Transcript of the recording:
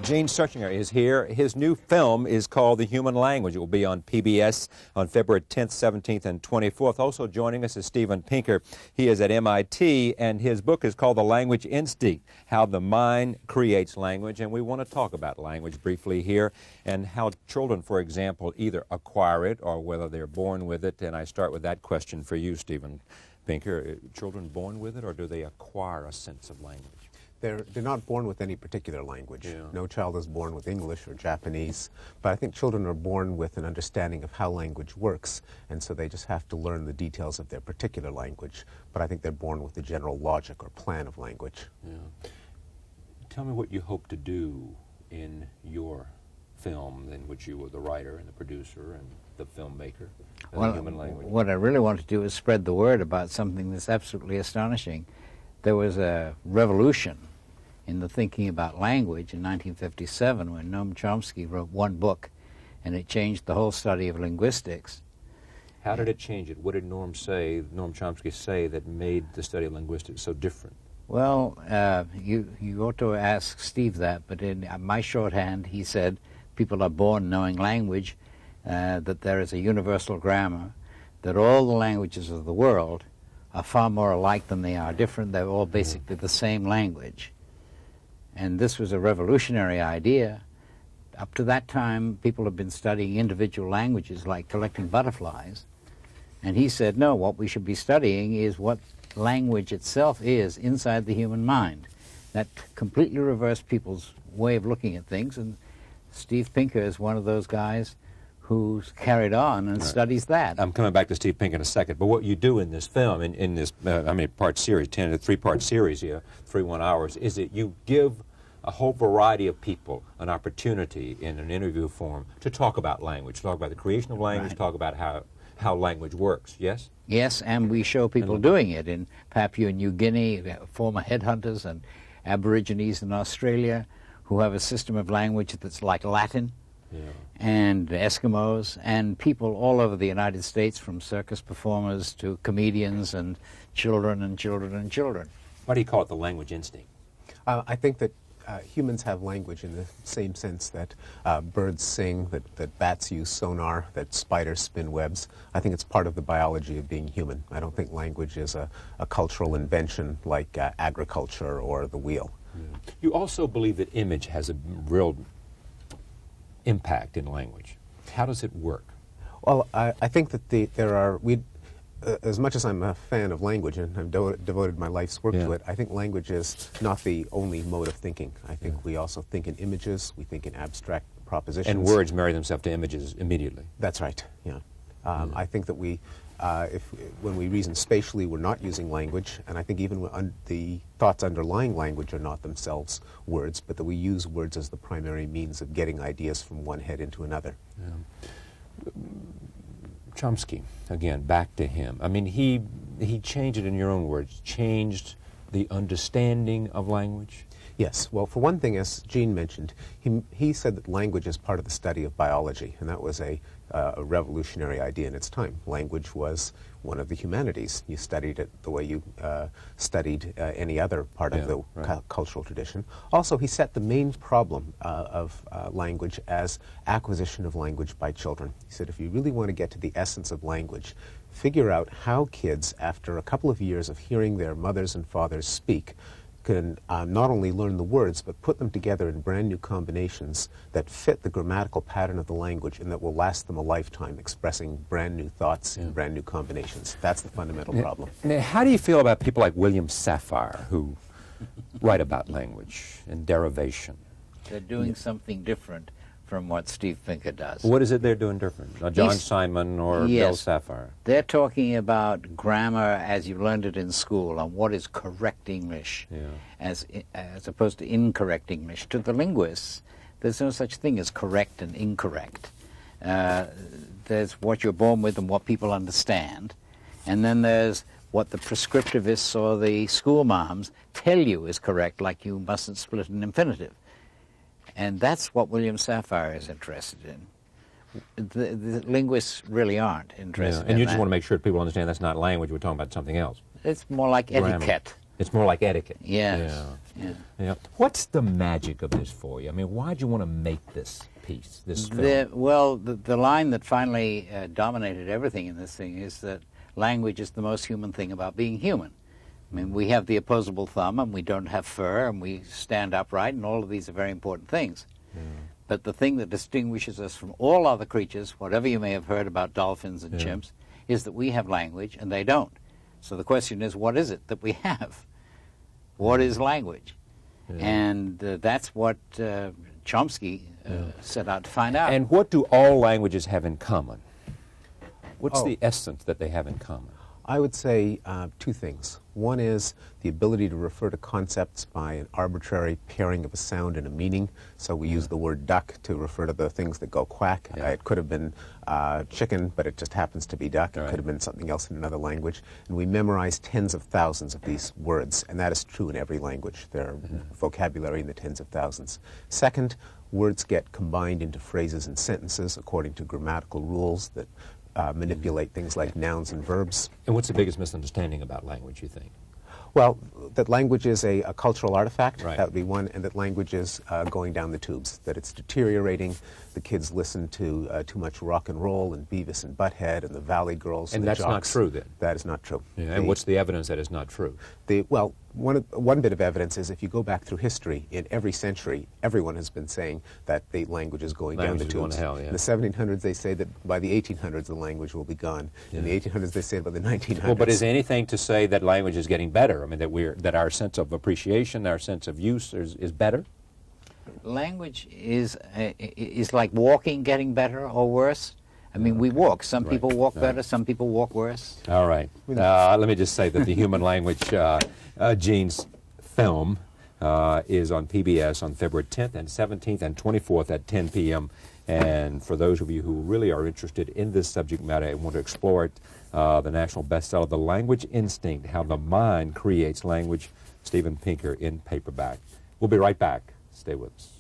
Gene Searchinger is here. His new film is called The Human Language. It will be on PBS on February 10th, 17th, and 24th. Also joining us is Steven Pinker. He is at MIT, and his book is called The Language Instinct, How the Mind Creates Language. And we want to talk about language briefly here and how children, for example, either acquire it or whether they're born with it. And I start with that question for you, Steven Pinker. Children born with it, or do they acquire a sense of language? They're not born with any particular language. Yeah. No child is born with English or Japanese, but I think children are born with an understanding of how language works, and so they just have to learn the details of their particular language. But I think they're born with the general logic or plan of language. Yeah. Tell me what you hope to do in your film, in which you were the writer and the producer and the filmmaker of The Human Language. What I really want to do is spread the word about something that's absolutely astonishing. There was a revolution in the thinking about language in 1957 when Noam Chomsky wrote one book, and it changed the whole study of linguistics. How did it change it? What did Noam Chomsky say that made the study of linguistics so different? Well, you ought to ask Steve that, but in my shorthand, he said people are born knowing language, that there is a universal grammar, that all the languages of the world are far more alike than they are different. They're all basically the same language. And this was a revolutionary idea. Up to that time, people have been studying individual languages like collecting butterflies. And he said, no, what we should be studying is what language itself is inside the human mind. That completely reversed people's way of looking at things. And Steve Pinker is one of those guys who's carried on and studies that. I'm coming back to Steve Pinker in a second, but what you do in this film, in this, part series, 3-part series here, 3 hours, is that you give a whole variety of people an opportunity in an interview form to talk about language, talk about the creation of language, talk about how language works, yes? Yes, and we show people doing it in Papua New Guinea, former headhunters and Aborigines in Australia who have a system of language that's like Latin. Yeah. And Eskimos, and people all over the United States, from circus performers to comedians and children and children and children. Why do you call it the language instinct? I think that humans have language in the same sense that birds sing, that bats use sonar, that spiders spin webs. I think it's part of the biology of being human. I don't think language is a cultural invention like agriculture or the wheel. Yeah. You also believe that image has a real impact in language. How does it work? Well, I think that there are, as much as I'm a fan of language and I've devoted my life's work to it, I think language is not the only mode of thinking. I think we also think in images, we think in abstract propositions. And words marry themselves to images immediately. That's right, yeah. I think that when we reason spatially, we're not using language, and I think even the thoughts underlying language are not themselves words, but that we use words as the primary means of getting ideas from one head into another. Yeah. Chomsky, again, back to him. I mean, he changed it, in your own words, changed the understanding of language? Yes. Well, for one thing, as Gene mentioned, he said that language is part of the study of biology, and that was a revolutionary idea in its time. Language was one of the humanities. You studied it the way you studied any other part of the cultural tradition. Also, he set the main problem of language as acquisition of language by children. He said, if you really want to get to the essence of language, figure out how kids, after a couple of years of hearing their mothers and fathers speak, can not only learn the words, but put them together in brand new combinations that fit the grammatical pattern of the language and that will last them a lifetime, expressing brand new thoughts in brand new combinations. That's the fundamental problem. Now, how do you feel about people like William Safire, who write about language and derivation? They're doing something different from what Steve Pinker does. What is it they're doing different? John Simon or Bill Safire? They're talking about grammar as you learned it in school, and what is correct English as opposed to incorrect English. To the linguists, there's no such thing as correct and incorrect. There's what you're born with and what people understand, and then there's what the prescriptivists or the school moms tell you is correct, like you mustn't split an infinitive. And that's what William Safire is interested in. The linguists really aren't interested in that. And you just want to make sure that people understand that's not language, we're talking about something else. It's more like etiquette. It's more like etiquette. Yes. Yeah. What's the magic of this for you? I mean, why'd you want to make this piece, this film? The line that finally dominated everything in this thing is that language is the most human thing about being human. I mean, we have the opposable thumb, and we don't have fur, and we stand upright, and all of these are very important things. But the thing that distinguishes us from all other creatures, whatever you may have heard about dolphins and chimps, is that we have language and they don't. So the question is, what is it that we have? What is language? And that's what Chomsky set out to find out. And what do all languages have in common? What's the essence that they have in common? I would say two things. One is the ability to refer to concepts by an arbitrary pairing of a sound and a meaning. So we use the word duck to refer to the things that go quack. It could have been chicken, but it just happens to be duck. It could have been something else in another language. And we memorize tens of thousands of these words, and that is true in every language. There are vocabulary in the tens of thousands. Second, words get combined into phrases and sentences according to grammatical rules that manipulate things like nouns and verbs. And what's the biggest misunderstanding about language, you think? Well, that language is a cultural artifact, Right. that would be one, and that language is going down the tubes, that it's deteriorating. The kids listen to too much rock and roll and Beavis and Butthead and the Valley Girls And the that's not jocks. true, then? That is not true. And what's the evidence that it's not true? Well, one bit of evidence is if you go back through history, in every century, everyone has been saying that the language is going down the Language is going tubes. to hell, yeah. In the 1700s, they say that by the 1800s, the language will be gone. In the 1800s, they say by the 1900s. Well, but is there anything to say that language is getting better? I mean, that our sense of appreciation, our sense of use is better? Language is like walking getting better or worse. I mean, we walk. Some people walk better, some people walk worse. All right. Let me just say that the Human Language Genes film is on PBS on February 10th and 17th and 24th at 10 p.m. And for those of you who really are interested in this subject matter and want to explore it, the national bestseller, The Language Instinct, How the Mind Creates Language, Steven Pinker in paperback. We'll be right back. Stay with us.